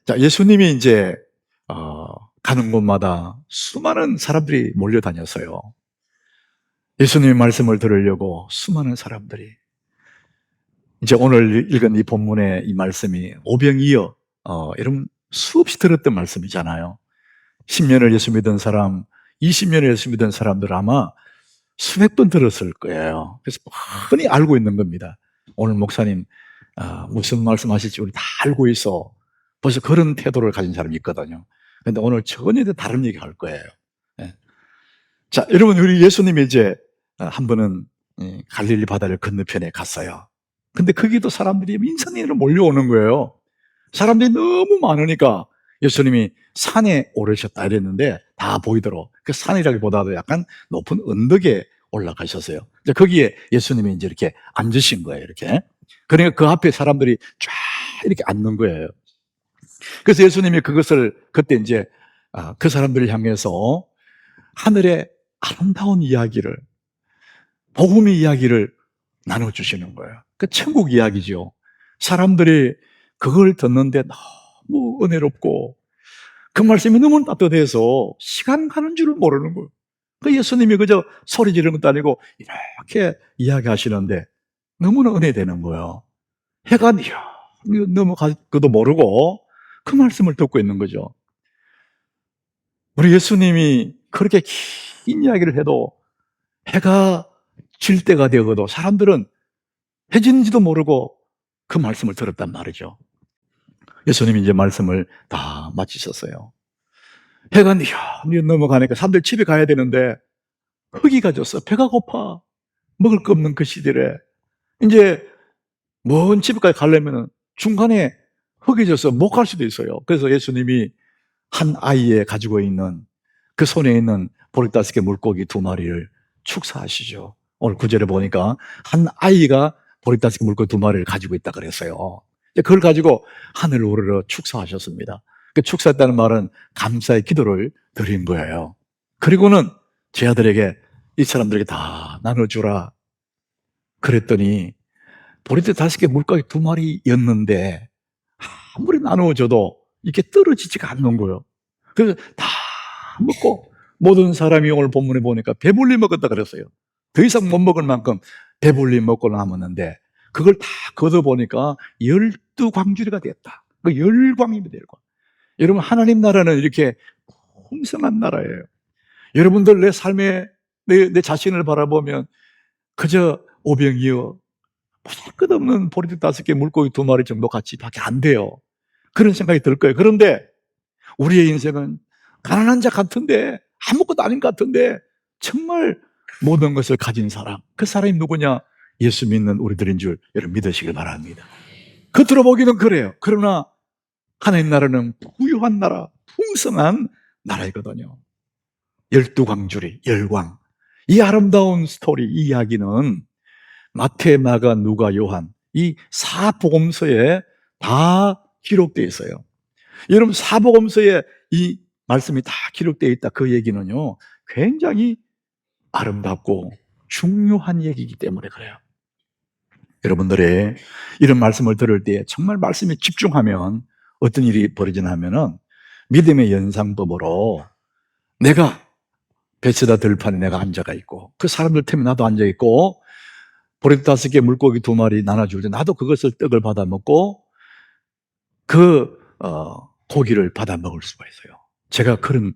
자, 예수님이 이제 가는 곳마다 수많은 사람들이 몰려다녔어요. 예수님의 말씀을 들으려고 수많은 사람들이. 이제 오늘 읽은 이 본문의 이 말씀이 오병이어 여러분 수없이 들었던 말씀이잖아요. 10년을 예수 믿은 사람, 20년을 예수 믿은 사람들 아마 수백 번 들었을 거예요. 그래서 뻔히 알고 있는 겁니다. 오늘 목사님 무슨 말씀하실지 우리 다 알고 있어. 벌써 그런 태도를 가진 사람이 있거든요. 그런데 오늘 전혀 다른 얘기 할 거예요. 예. 자, 여러분, 우리 예수님이 이제 한 번은 갈릴리 바다를 건너편에 갔어요. 근데 거기도 사람들이 민선인으로 몰려오는 거예요. 사람들이 너무 많으니까 예수님이 산에 오르셨다 이랬는데 다 보이도록 그 산이라기보다도 약간 높은 언덕에 올라가셨어요. 이제 거기에 예수님이 이제 이렇게 앉으신 거예요. 이렇게. 그러니까 그 앞에 사람들이 쫙 이렇게 앉는 거예요. 그래서 예수님이 그것을 그때 이제 그 사람들을 향해서 하늘의 아름다운 이야기를, 복음의 이야기를 나눠주시는 거예요. 그 천국 이야기죠. 사람들이 그걸 듣는데 너무 은혜롭고 그 말씀이 너무 따뜻해서 시간 가는 줄을 모르는 거예요. 그 예수님이 그저 소리 지르는 것도 아니고 이렇게 이야기하시는데 너무나 은혜되는 거예요. 해가 넘어가고도 모르고 그 말씀을 듣고 있는 거죠. 우리 예수님이 그렇게 긴 이야기를 해도 해가 질 때가 되어도 사람들은 해지는지도 모르고 그 말씀을 들었단 말이죠. 예수님이 이제 말씀을 다 마치셨어요. 해가 넘어가니까 사람들 집에 가야 되는데 허기가 졌어. 배가 고파. 먹을 거 없는 그 시절에 이제 먼 집까지 가려면 중간에 허기져서 못 갈 수도 있어요. 그래서 예수님이 한 아이에 가지고 있는 그 손에 있는 보리 5개 물고기 2마리를 축사하시죠. 오늘 9절에 보니까 한 아이가 보리 5개 물고기 2마리를 가지고 있다 그랬어요. 그걸 가지고 하늘을 우러러 축사하셨습니다. 그 축사했다는 말은 감사의 기도를 드린 거예요. 그리고는 제 아들에게 이 사람들에게 다 나눠주라 그랬더니 보리떼 5개 물고기 2마리였는데 아무리 나누어줘도 이게 떨어지지가 않는 거예요. 그래서 다 먹고 모든 사람이 오늘 본문에 보니까 배불리 먹었다 그랬어요. 더 이상 못 먹을 만큼 배불리 먹고 남았는데 그걸 다 걷어보니까 12광주리가 됐다. 그 열광입니다. 열광. 여러분, 하나님 나라는 이렇게 풍성한 나라예요. 여러분들 내 삶에 내 자신을 바라보면 그저 오병이어 끝없는 보리떡 5개 물고기 2마리 정도 가치밖에 안 돼요. 그런 생각이 들 거예요. 그런데 우리의 인생은 가난한 자 같은데 아무것도 아닌 것 같은데 정말 모든 것을 가진 사람, 그 사람이 누구냐? 예수 믿는 우리들인 줄 여러분 믿으시길 바랍니다. 겉으로 보기는 그래요. 그러나 하나님 나라는 부유한 나라, 풍성한 나라이거든요. 12광주리, 열광. 이 아름다운 스토리, 이 이야기는 마태, 마가, 누가, 요한 이 4복음서에 다 기록되어 있어요. 여러분, 4복음서에 이 말씀이 다 기록되어 있다. 그 얘기는요 굉장히 아름답고 중요한 얘기이기 때문에 그래요. 여러분들이 이런 말씀을 들을 때 정말 말씀에 집중하면 어떤 일이 벌어지나 하면은 믿음의 연상법으로 내가 베세다 들판에 내가 앉아가 있고 그 사람들 틈에 나도 앉아 있고 보리떡 5개 물고기 2마리 나눠줄 때 나도 그것을 떡을 받아 먹고 그 고기를 받아 먹을 수가 있어요. 제가 그런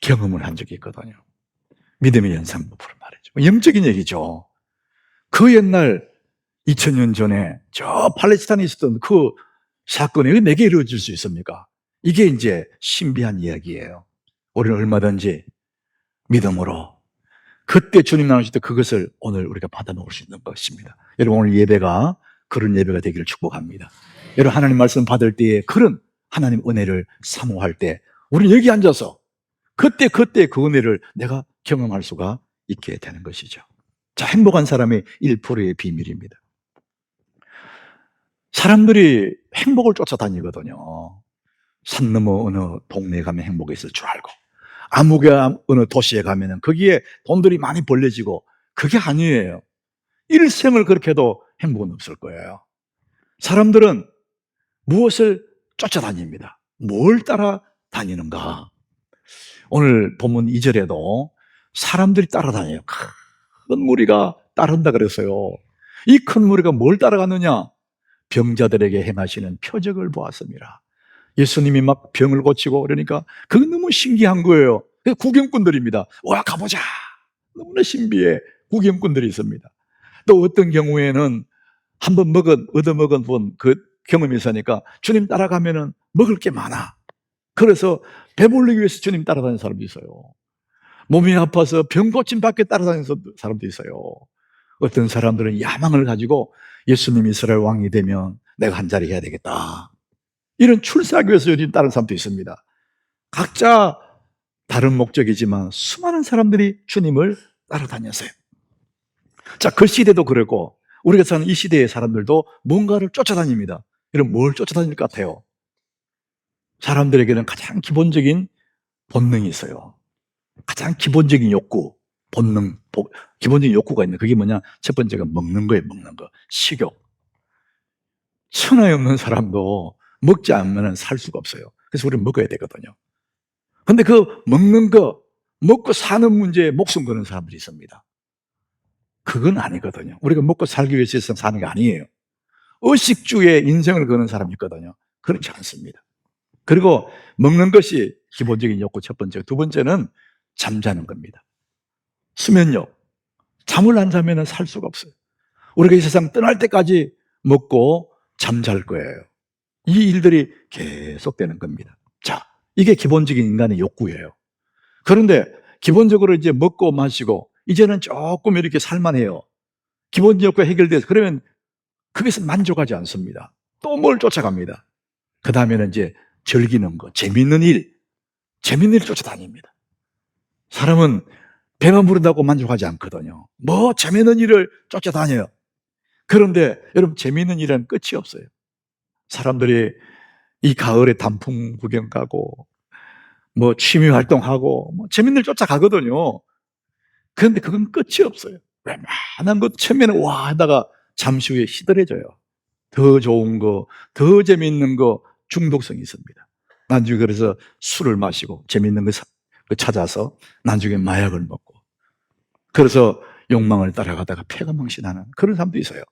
경험을 한 적이 있거든요. 믿음의 연상법으로 말이죠. 영적인 얘기죠. 그 옛날 2000년 전에 저 팔레스타인에 있었던 그 사건이 내게 이루어질 수 있습니까? 이게 이제 신비한 이야기예요. 우리는 얼마든지 믿음으로 그때 주님 나누실 때 그것을 오늘 우리가 받아 먹을 수 있는 것입니다. 여러분, 오늘 예배가 그런 예배가 되기를 축복합니다. 여러분, 하나님 말씀 받을 때에 그런 하나님 은혜를 사모할 때 우리는 여기 앉아서 그때 그 은혜를 내가 경험할 수가 있게 되는 것이죠. 자, 행복한 사람의 1%의 비밀입니다. 사람들이 행복을 쫓아다니거든요. 산 넘어 어느 동네에 가면 행복이 있을 줄 알고 아무개 어느 도시에 가면 거기에 돈들이 많이 벌려지고 그게 아니에요. 일생을 그렇게 해도 행복은 없을 거예요. 사람들은 무엇을 쫓아다닙니다. 뭘 따라다니는가? 오늘 본문 2절에도 사람들이 따라다녀요. 큰 무리가 따른다 그랬어요. 이 큰 무리가 뭘 따라갔느냐? 병자들에게 행하시는 표적을 보았습니다. 예수님이 막 병을 고치고 그러니까 그게 너무 신기한 거예요. 구경꾼들입니다. 와, 가보자. 너무나 신비해. 구경꾼들이 있습니다. 또 어떤 경우에는 한번 얻어먹은 분, 그 경험이 있으니까 주님 따라가면은 먹을 게 많아. 그래서 배불리기 위해서 주님 따라다니는 사람도 있어요. 몸이 아파서 병 고침 받게 따라다니는 사람도 있어요. 어떤 사람들은 야망을 가지고 예수님이 이스라엘 왕이 되면 내가 한 자리 해야 되겠다. 이런 출세하기 위해서 요즘 다른 사람도 있습니다. 각자 다른 목적이지만 수많은 사람들이 주님을 따라다녔어요. 자, 그 시대도 그랬고 우리가 사는 이 시대의 사람들도 뭔가를 쫓아다닙니다. 여러분, 뭘 쫓아다닐 것 같아요? 사람들에게는 가장 기본적인 본능이 있어요. 가장 기본적인 욕구, 본능, 기본적인 욕구가 있는 그게 뭐냐? 첫 번째가 먹는 거예요. 먹는 거. 식욕. 천하에 없는 사람도 먹지 않으면 살 수가 없어요. 그래서 우리는 먹어야 되거든요. 근데 그 먹는 거, 먹고 사는 문제에 목숨 거는 사람들이 있습니다. 그건 아니거든요. 우리가 먹고 살기 위해서 사는 게 아니에요. 의식주에 인생을 거는 사람이 있거든요. 그렇지 않습니다. 그리고 먹는 것이 기본적인 욕구 첫 번째. 두 번째는 잠자는 겁니다. 수면욕. 잠을 안 자면 살 수가 없어요. 우리가 이 세상 떠날 때까지 먹고 잠잘 거예요. 이 일들이 계속되는 겁니다. 자, 이게 기본적인 인간의 욕구예요. 그런데 기본적으로 이제 먹고 마시고 이제는 조금 이렇게 살만해요. 기본 욕구가 해결돼서 그러면 거기서 만족하지 않습니다. 또 뭘 쫓아갑니다. 그 다음에는 이제 즐기는 거, 재밌는 일 쫓아다닙니다. 사람은 배만 부른다고 만족하지 않거든요. 뭐 재밌는 일을 쫓아다녀요. 그런데 여러분, 재밌는 일은 끝이 없어요. 사람들이 이 가을에 단풍 구경 가고 뭐 취미 활동하고 뭐 재밌는 일 쫓아가거든요. 그런데 그건 끝이 없어요. 웬만한 것 처음에는 와 하다가 잠시 후에 시들해져요. 더 좋은 거, 더 재밌는 거 중독성이 있습니다. 나중에 그래서 술을 마시고 재밌는 거 찾아서 나중에 마약을 먹고 그래서 욕망을 따라가다가 폐가 망신하는 그런 사람도 있어요.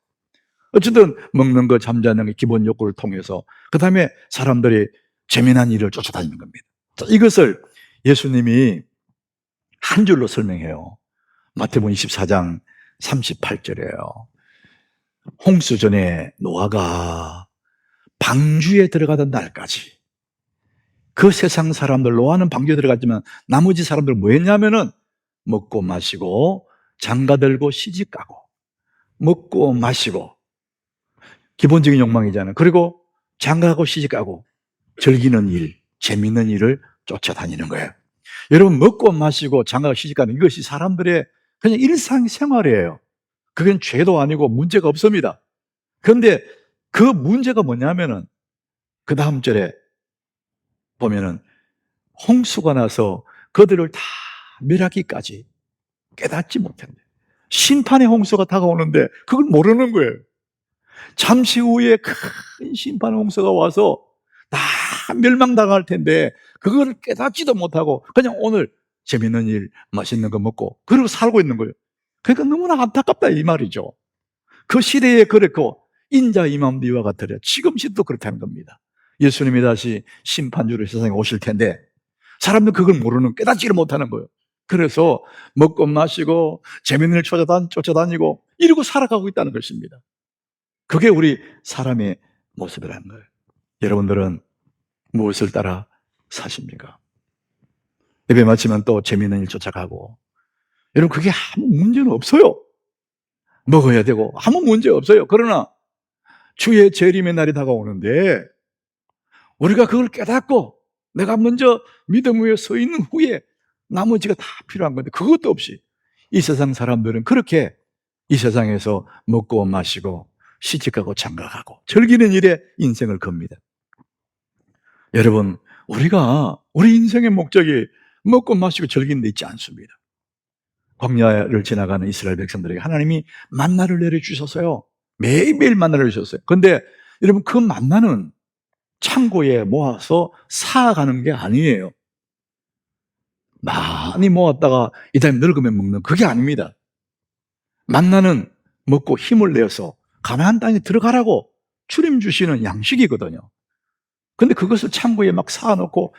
어쨌든 먹는 거, 잠자는 거, 기본 욕구를 통해서 그 다음에 사람들이 재미난 일을 쫓아다니는 겁니다. 자, 이것을 예수님이 한 줄로 설명해요. 마태복음 24장 38절이에요. 홍수전에 노아가 방주에 들어가던 날까지 그 세상 사람들, 노아는 방주에 들어갔지만 나머지 사람들 뭐 했냐면은 먹고 마시고 장가들고 시집가고 먹고 마시고 기본적인 욕망이잖아요. 그리고 장가가고 시집가고 즐기는 일, 재밌는 일을 쫓아다니는 거예요. 여러분, 먹고 마시고 장가가고 시집가는 이것이 사람들의 그냥 일상생활이에요. 그건 죄도 아니고 문제가 없습니다. 그런데 그 문제가 뭐냐면은 그 다음 절에 보면은 홍수가 나서 그들을 다 멸하기까지 깨닫지 못했네. 심판의 홍수가 다가오는데 그걸 모르는 거예요. 잠시 후에 큰 심판의 홍수가 와서 다 멸망당할 텐데 그걸 깨닫지도 못하고 그냥 오늘 재밌는 일, 맛있는 거 먹고 그러고 살고 있는 거예요. 그러니까 너무나 안타깝다 이 말이죠. 그 시대에 그랬고 인자 이맘도 이와 같으려 지금 시대도 그렇다는 겁니다. 예수님이 다시 심판주로 세상에 오실 텐데 사람들 그걸 모르는, 깨닫지를 못하는 거예요. 그래서 먹고 마시고 재밌는 일 쫓아다니고 이러고 살아가고 있다는 것입니다. 그게 우리 사람의 모습이라는 거예요. 여러분들은 무엇을 따라 사십니까? 예배 마치면 또 재밌는 일 쫓아가고 여러분, 그게 아무 문제는 없어요. 먹어야 되고 아무 문제 없어요. 그러나 주의 재림의 날이 다가오는데 우리가 그걸 깨닫고 내가 먼저 믿음 위에 서 있는 후에 나머지가 다 필요한 건데 그것도 없이 이 세상 사람들은 그렇게 이 세상에서 먹고 마시고 시집가고 장가가고 즐기는 일에 인생을 겁니다. 여러분, 우리 인생의 목적이 먹고 마시고 즐기는 데 있지 않습니다. 광야를 지나가는 이스라엘 백성들에게 하나님이 만나를 내려주셨어요. 매일매일 만나를 주셨어요. 그런데 여러분, 그 만나는 창고에 모아서 사가는 게 아니에요. 많이 모았다가 이 다음에 늙으면 먹는 그게 아닙니다. 만나는 먹고 힘을 내서 가나안 땅에 들어가라고 주님 주시는 양식이거든요. 근데 그것을 창고에 막 사놓고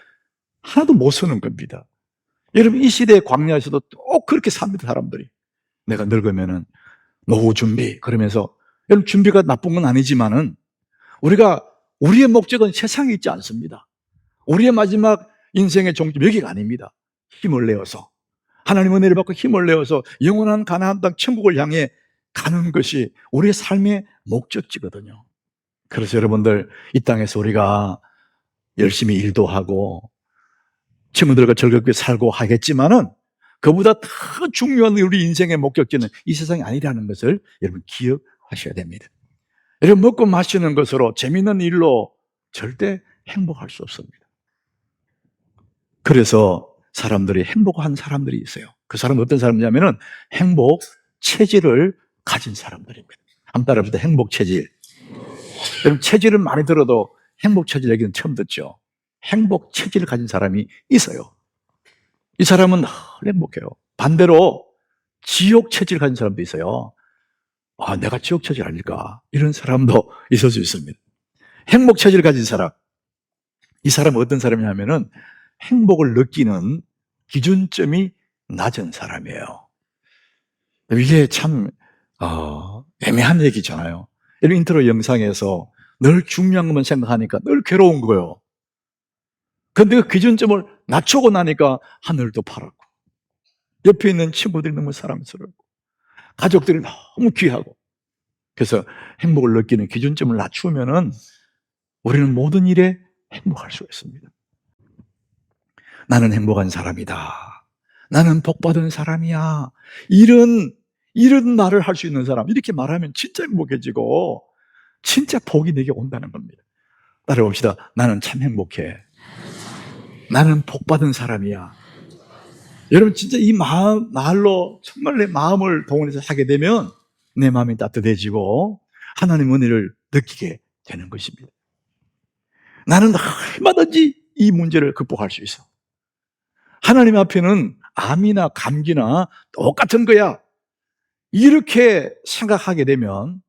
하나도 못 쓰는 겁니다. 여러분, 이 시대의 광야에서도 꼭 그렇게 삽니다, 사람들이. 내가 늙으면은 노후 준비, 그러면서, 여러분, 준비가 나쁜 건 아니지만은, 우리의 목적은 세상에 있지 않습니다. 우리의 마지막 인생의 종점, 여기가 아닙니다. 힘을 내어서, 하나님 은혜를 받고 힘을 내어서 영원한 가나안 땅 천국을 향해 가는 것이 우리의 삶의 목적지거든요. 그래서 여러분들, 이 땅에서 우리가 열심히 일도 하고 친구들과 즐겁게 살고 하겠지만은 그보다 더 중요한 우리 인생의 목적지는 이 세상이 아니라는 것을 여러분 기억하셔야 됩니다. 여러분, 먹고 마시는 것으로 재미있는 일로 절대 행복할 수 없습니다. 그래서 사람들이 행복한 사람들이 있어요. 그 사람은 어떤 사람이냐면은 행복 체질을 가진 사람들입니다. 한번 따라해보세요. 행복 체질. 여러분, 체질을 많이 들어도 행복 체질 얘기는 처음 듣죠. 행복 체질을 가진 사람이 있어요. 이 사람은 행복해요. 반대로 지옥 체질을 가진 사람도 있어요. 아, 내가 지옥 체질 아닐까? 이런 사람도 있을 수 있습니다. 행복 체질을 가진 사람. 이 사람은 어떤 사람이냐면은 행복을 느끼는 기준점이 낮은 사람이에요. 이게 참 애매한 얘기잖아요. 이런 인트로 영상에서 늘 중요한 것만 생각하니까 늘 괴로운 거예요. 근데 그 기준점을 낮추고 나니까 하늘도 파랗고 옆에 있는 친구들이 너무 사랑스럽고 가족들이 너무 귀하고, 그래서 행복을 느끼는 기준점을 낮추면은 우리는 모든 일에 행복할 수 있습니다. 나는 행복한 사람이다. 나는 복받은 사람이야. 이런 말을 할 수 있는 사람, 이렇게 말하면 진짜 행복해지고 진짜 복이 내게 온다는 겁니다. 따라봅시다. 나는 참 행복해. 나는 복받은 사람이야. 여러분, 진짜 이 말로 정말 내 마음을 동원해서 하게 되면 내 마음이 따뜻해지고 하나님의 은혜를 느끼게 되는 것입니다. 나는 얼마든지 이 문제를 극복할 수 있어. 하나님 앞에는 암이나 감기나 똑같은 거야. 이렇게 생각하게 되면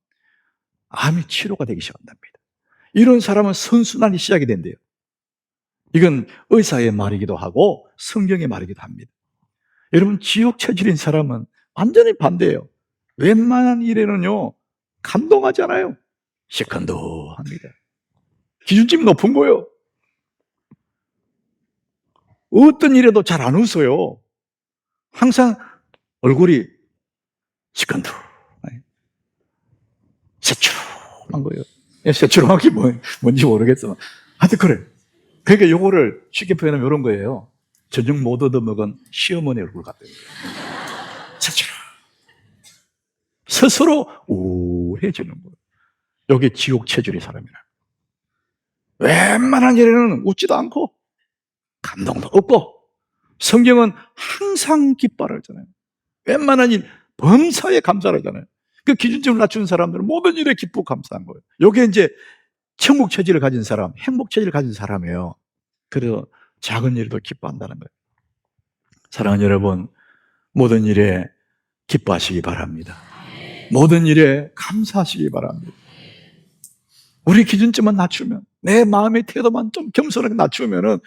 암이 치료가 되기 시작한답니다. 이런 사람은 선순환이 시작이 된대요. 이건 의사의 말이기도 하고 성경의 말이기도 합니다. 여러분, 지옥 체질인 사람은 완전히 반대예요. 웬만한 일에는요 감동하잖아요. 시큰둥합니다. 기준점이 높은 거예요. 어떤 일에도 잘 안 웃어요. 항상 얼굴이 시큰둥, 새초롬한 거예요. 새초롬한 게 뭔지 모르겠어. 하여튼 그래. 그러니까 요거를 쉽게 표현하면 이런 거예요. 저녁 못 얻어먹은 시어머니 얼굴 같아요. 새초롬. 스스로 우울해지는 거예요. 여기 지옥 체질의 사람이라. 웬만한 일에는 웃지도 않고 감동도 없고, 성경은 항상 기뻐라 하잖아요. 웬만한 일 범사에 감사를 하잖아요. 그 기준점을 낮춘 사람들은 모든 일에 기쁘고 감사한 거예요. 이게 이제 천국 체질을 가진 사람, 행복 체질을 가진 사람이에요. 그래서 작은 일도 기뻐한다는 거예요. 사랑하는 여러분, 모든 일에 기뻐하시기 바랍니다. 모든 일에 감사하시기 바랍니다. 우리 기준점만 낮추면, 내 마음의 태도만 좀 겸손하게 낮추면은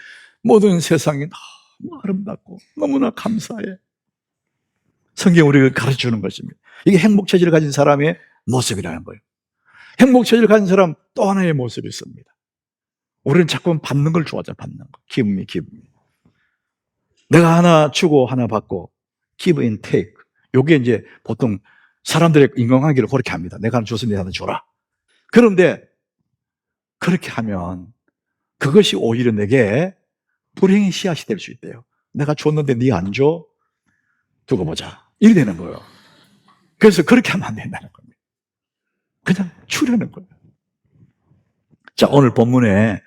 모든 세상이 너무 아름답고 너무나 감사해. 성경 우리를 가르쳐주는 것입니다. 이게 행복 체질을 가진 사람의 모습이라는 거예요. 행복 체질을 가진 사람 또 하나의 모습이 있습니다. 우리는 자꾸 받는 걸 좋아하잖아요. 받는 거. 기분이. 내가 하나 주고 하나 받고, give and take. 요게 이제 보통 사람들의 인간관계를 그렇게 합니다. 내가 하나 줬으니 하나 줘라. 그런데 그렇게 하면 그것이 오히려 내게 불행의 씨앗이 될 수 있대요. 내가 줬는데 네 안 줘? 두고 보자. 이래 되는 거예요. 그래서 그렇게 하면 안 된다는 겁니다. 그냥 주려는 거예요. 자, 오늘 본문에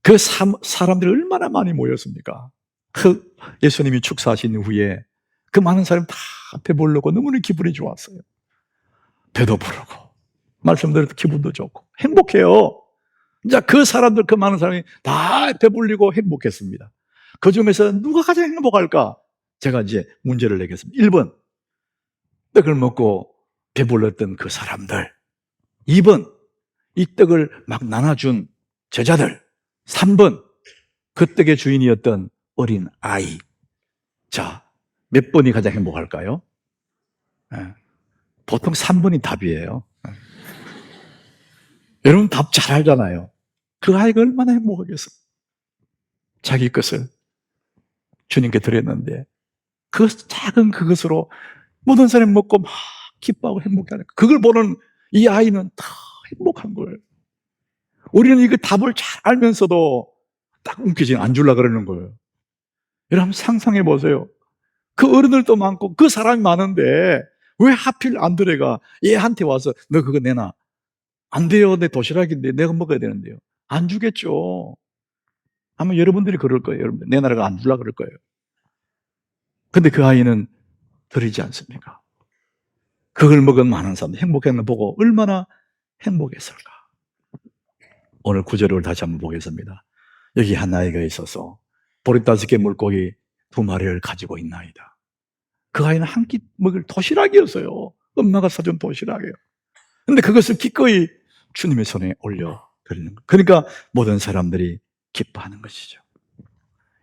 그 사람들이 얼마나 많이 모였습니까? 그 예수님이 축사하신 후에 그 많은 사람이 다 앞에 보려고 너무나 기분이 좋았어요. 배도 부르고 말씀대로 기분도 좋고 행복해요. 이제 그 사람들, 그 많은 사람이 다 배불리고 행복했습니다. 그 중에서 누가 가장 행복할까? 제가 이제 문제를 내겠습니다. 1번, 떡을 먹고 배불렀던 그 사람들. 2번, 이 떡을 막 나눠준 제자들. 3번, 그 떡의 주인이었던 어린 아이. 자, 몇 번이 가장 행복할까요? 예. 보통 3번이 답이에요. 예. 여러분 답 잘 알잖아요. 그 아이가 얼마나 행복하겠어. 자기 것을 주님께 드렸는데 그 작은 그것으로 모든 사람이 먹고 막 기뻐하고 행복해하니까 그걸 보는 이 아이는 다 행복한 거예요. 우리는 이거 답을 잘 알면서도 딱 움켜쥐는 안 주려고 그러는 거예요. 여러분 상상해 보세요. 그 어른들도 많고 그 사람이 많은데 왜 하필 안드레가 얘한테 와서 너 그거 내놔. 안 돼요. 내 도시락인데 내가 먹어야 되는데요. 안 주겠죠. 아마 여러분들이 그럴 거예요. 여러분들 내놔라가 안 주려고 그럴 거예요. 근데 그 아이는 드리지 않습니까? 그걸 먹은 많은 사람들 행복한 걸 보고 얼마나 행복했을까. 오늘 구절을 다시 한번 보겠습니다. 여기 한 아이가 있어서 보리 5개 물고기 2마리를 가지고 있나이다. 그 아이는 한 끼 먹을 도시락이었어요. 엄마가 사준 도시락이에요. 근데 그것을 기꺼이 주님의 손에 올려드리는 거예요. 그러니까 모든 사람들이 기뻐하는 것이죠.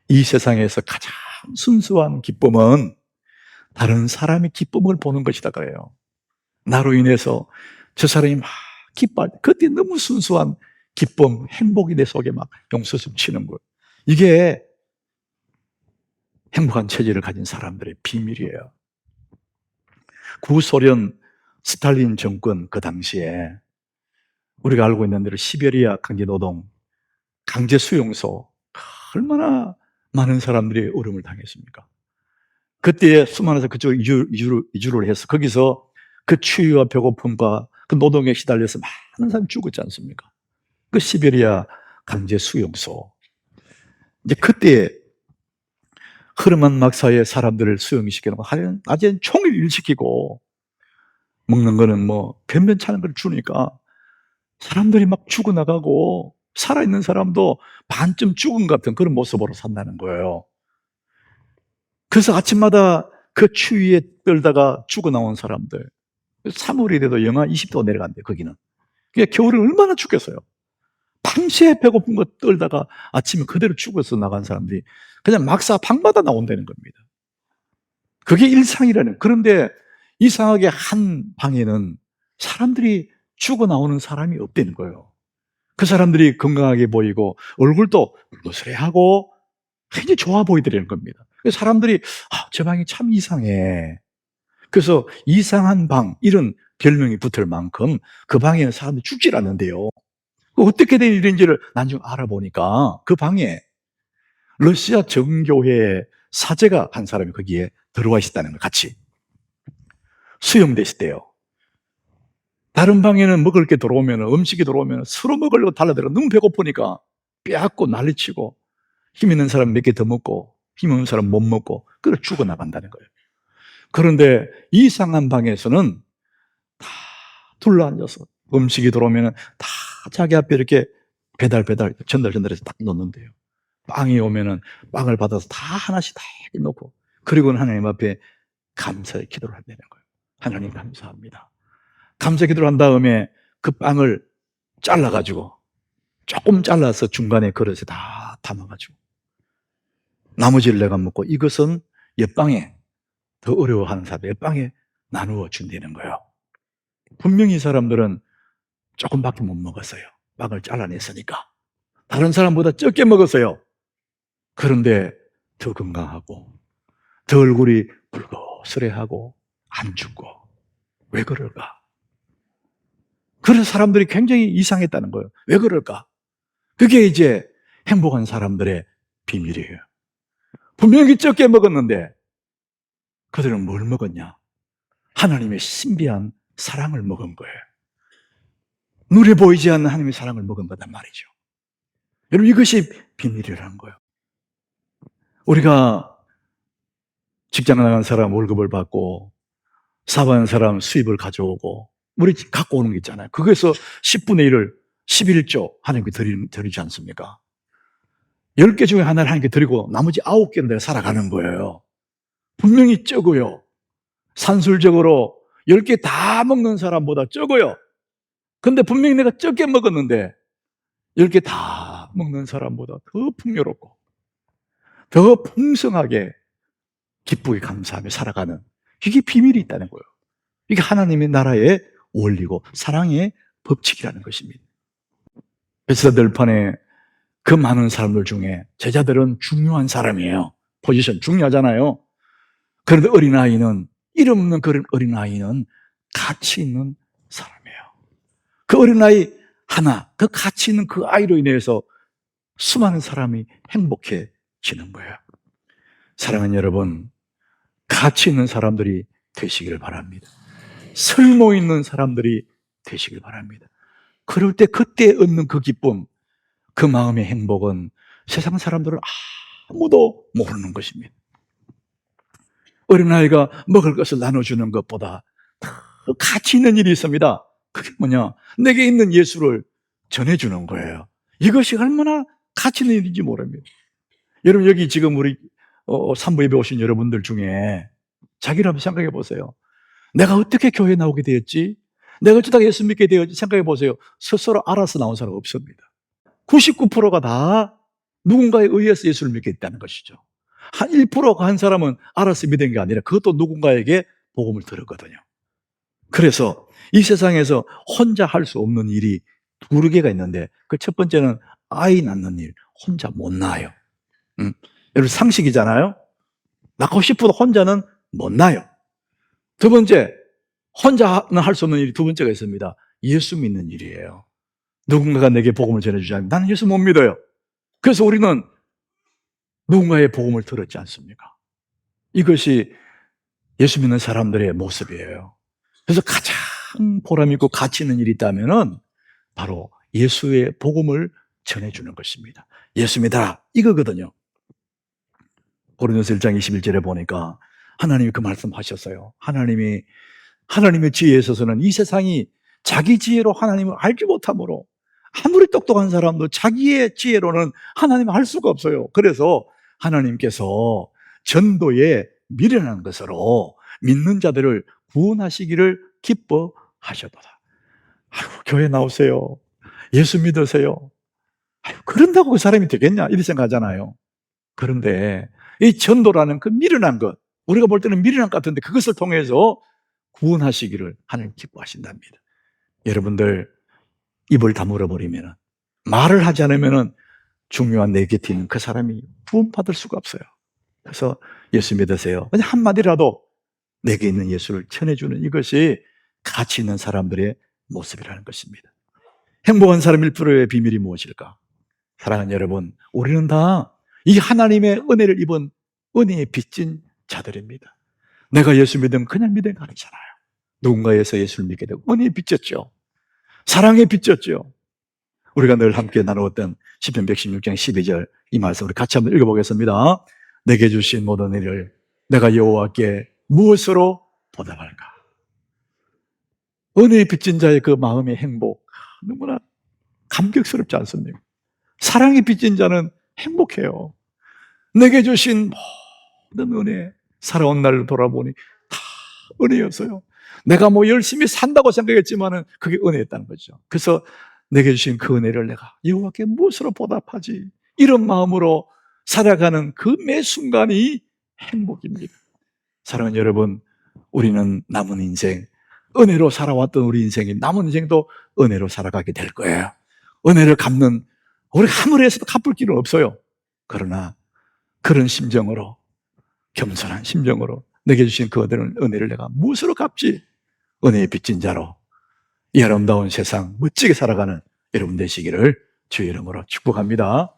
이 세상에서 가장 순수한 기쁨은 다른 사람의 기쁨을 보는 것이다 그래요. 나로 인해서 저 사람이 막 기뻐할 때 그때 너무 순수한 기쁨, 행복이 내 속에 막 용솟음 치는 거예요. 이게 행복한 체질을 가진 사람들의 비밀이에요. 구소련 스탈린 정권 그 당시에 우리가 알고 있는 대로 시베리아 강제노동, 강제수용소 얼마나 많은 사람들이 어려움을 당했습니까? 그때에 수많은 그쪽으로 이주를 해서 거기서 그 추위와 배고픔과 그 노동에 시달려서 많은 사람이 죽었지 않습니까? 그 시베리아 강제수용소. 이제 그때 흐름한 막사에 사람들을 수용시키고 낮엔 총을 일시키고 먹는 거는 뭐 변변찮은 걸 주니까 사람들이 막 죽어나가고 살아있는 사람도 반쯤 죽은 것 같은 그런 모습으로 산다는 거예요. 그래서 아침마다 그 추위에 떨다가 죽어나온 사람들 3월이 돼도 영하 20도 내려간대요. 거기는. 그러니까 겨울에 얼마나 춥겠어요. 밤새 배고픈 거 떨다가 아침에 그대로 죽어서 나간 사람들이 그냥 막사 방마다 나온다는 겁니다. 그게 일상이라는. 그런데 이상하게 한 방에는 사람들이 죽어 나오는 사람이 없다는 거예요. 그 사람들이 건강하게 보이고 얼굴도 물그스레하고 굉장히 좋아 보이더라는 겁니다. 그래서 사람들이 저 방이 참 이상해. 그래서 이상한 방 이런 별명이 붙을 만큼 그 방에는 사람들이 죽질 않는데요. 어떻게 된 일인지를 나중에 알아보니까 그 방에 러시아 정교회 사제가 한 사람이 거기에 들어와 있었다는 걸 같이 수용돼 있었대요. 다른 방에는 먹을 게 들어오면 음식이 들어오면 서로 먹으려고 달라들어 너무 배고프니까 빼앗고 난리치고 힘 있는 사람 몇 개 더 먹고 힘 없는 사람 못 먹고 그래 죽어나간다는 거예요. 그런데 이상한 방에서는 다 둘러앉아서 음식이 들어오면 다 자기 앞에 이렇게 배달 전달해서 딱 놓는데요. 빵이 오면은 빵을 받아서 다 하나씩 다 놓고 그리고는 하나님 앞에 감사의 기도를 한다는 거예요. 하나님 감사합니다. 감사 기도를 한 다음에 그 빵을 잘라가지고 조금 잘라서 중간에 그릇에 다 담아가지고 나머지를 내가 먹고 이것은 옆방에 더 어려워하는 사람 옆방에 나누어 준다는 거예요. 분명히 이 사람들은 조금밖에 못 먹었어요. 빵을 잘라냈으니까. 다른 사람보다 적게 먹었어요. 그런데 더 건강하고 더 얼굴이 붉어스레하고 안 죽고 왜 그럴까? 그래서 사람들이 굉장히 이상했다는 거예요. 왜 그럴까? 그게 이제 행복한 사람들의 비밀이에요. 분명히 적게 먹었는데 그들은 뭘 먹었냐? 하나님의 신비한 사랑을 먹은 거예요. 눈에 보이지 않는 하나님의 사랑을 먹은 거단 말이죠. 여러분 이것이 비밀이라는 거예요. 우리가 직장 나간 사람 월급을 받고 사업하는 사람 수입을 가져오고 우리 갖고 오는 게 있잖아요. 그거에서 10분의 1을 11조 하나님께 드리지 않습니까? 10개 중에 하나를 하나님께 드리고 나머지 9개는 내가 살아가는 거예요. 분명히 적어요. 산술적으로 10개 다 먹는 사람보다 적어요. 근데 분명히 내가 적게 먹었는데 10개 다 먹는 사람보다 더 풍요롭고 더 풍성하게 기쁘게 감사하며 살아가는, 이게 비밀이 있다는 거예요. 이게 하나님의 나라의 원리고 사랑의 법칙이라는 것입니다. 베스다 들판에 그 많은 사람들 중에 제자들은 중요한 사람이에요. 포지션 중요하잖아요. 그런데 어린아이는, 이름 없는 그런 어린아이는 가치 있는 사람이에요. 그 어린아이 하나, 그 가치 있는 그 아이로 인해서 수많은 사람이 행복해지는 거예요. 사랑하는 여러분, 가치 있는 사람들이 되시길 바랍니다. 쓸모 있는 사람들이 되시길 바랍니다. 그럴 때 그때 얻는 그 기쁨, 그 마음의 행복은 세상 사람들은 아무도 모르는 것입니다. 어린아이가 먹을 것을 나눠주는 것보다 더 가치 있는 일이 있습니다. 그게 뭐냐? 내게 있는 예수를 전해주는 거예요. 이것이 얼마나 가치 있는 일인지 모릅니다. 여러분, 여기 지금 우리 산부 예배 오신 여러분들 중에 자기를 한번 생각해 보세요. 내가 어떻게 교회에 나오게 되었지? 내가 어쩌다가 예수 믿게 되었지? 생각해 보세요. 스스로 알아서 나온 사람 없습니다. 99%가 다 누군가에 의해서 예수를 믿게 됐다는 것이죠. 한 1%가 한 사람은 알아서 믿은 게 아니라 그것도 누군가에게 복음을 들었거든요. 그래서 이 세상에서 혼자 할 수 없는 일이 2개가 있는데, 그 첫 번째는 아이 낳는 일. 혼자 못 낳아요. 여러분, 상식이잖아요. 낳고 싶어도 혼자는 못 낳아요. 두 번째, 혼자는 할 수 없는 일이 두 번째가 있습니다. 예수 믿는 일이에요. 누군가가 내게 복음을 전해주지 않으면 나는 예수 못 믿어요. 그래서 우리는 누군가의 복음을 들었지 않습니까? 이것이 예수 믿는 사람들의 모습이에요. 그래서 가장 보람 있고 가치 있는 일이 있다면은 바로 예수의 복음을 전해주는 것입니다. 예수 믿어라, 이거거든요. 고린도서 1장 21절에 보니까 하나님이 그 말씀하셨어요. 하나님의 지혜에 있어서는 이 세상이 자기 지혜로 하나님을 알지 못하므로, 아무리 똑똑한 사람도 자기의 지혜로는 하나님을 알 수가 없어요. 그래서 하나님께서 전도에 미련한 것으로 믿는 자들을 구원하시기를 기뻐하셨도다. 아이고, 교회 나오세요. 예수 믿으세요. 아이고, 그런다고 그 사람이 되겠냐? 이렇게 생각하잖아요. 그런데 이 전도라는 그 미련한 것, 우리가 볼 때는 미련한 것 같은데 그것을 통해서 구원하시기를 하나님 기뻐하신답니다. 여러분들, 입을 다물어 버리면, 말을 하지 않으면 중요한 내 곁에 있는 그 사람이 구원받을 수가 없어요. 그래서 예수 믿으세요. 그냥 한마디라도 내게 있는 예수를 전해주는, 이것이 가치 있는 사람들의 모습이라는 것입니다. 행복한 사람 1%의 비밀이 무엇일까? 사랑하는 여러분, 우리는 다 이 하나님의 은혜를 입은 은혜에 빚진 자들입니다. 내가 예수 믿으면 그냥 믿은 거 아니잖아요. 누군가에서 예수를 믿게 되고 은혜에 빚졌죠. 사랑에 빚졌죠. 우리가 늘 함께 나누었던 시편 116장 12절, 이 말씀 우리 같이 한번 읽어보겠습니다. 내게 주신 모든 일을 내가 여호와께 무엇으로 보답할까? 은혜에 빚진 자의 그 마음의 행복, 너무나 감격스럽지 않습니까? 사랑에 빚진 자는 행복해요. 내게 주신 모든 은혜, 살아온 날을 돌아보니 다 은혜였어요. 내가 열심히 산다고 생각했지만은 그게 은혜였다는 거죠. 그래서 내게 주신 그 은혜를 내가 여호와께 무엇으로 보답하지? 이런 마음으로 살아가는 그 매 순간이 행복입니다. 사랑하는 여러분, 우리는 남은 인생, 은혜로 살아왔던 우리 인생이 남은 인생도 은혜로 살아가게 될 거예요. 은혜를 갚는, 우리가 아무리 해서도 갚을 길은 없어요. 그러나 그런 심정으로, 겸손한 심정으로 내게 주신 그 은혜를 내가 무엇으로 갚지? 은혜에 빚진 자로 이 아름다운 세상 멋지게 살아가는 여러분 되시기를 주의 이름으로 축복합니다.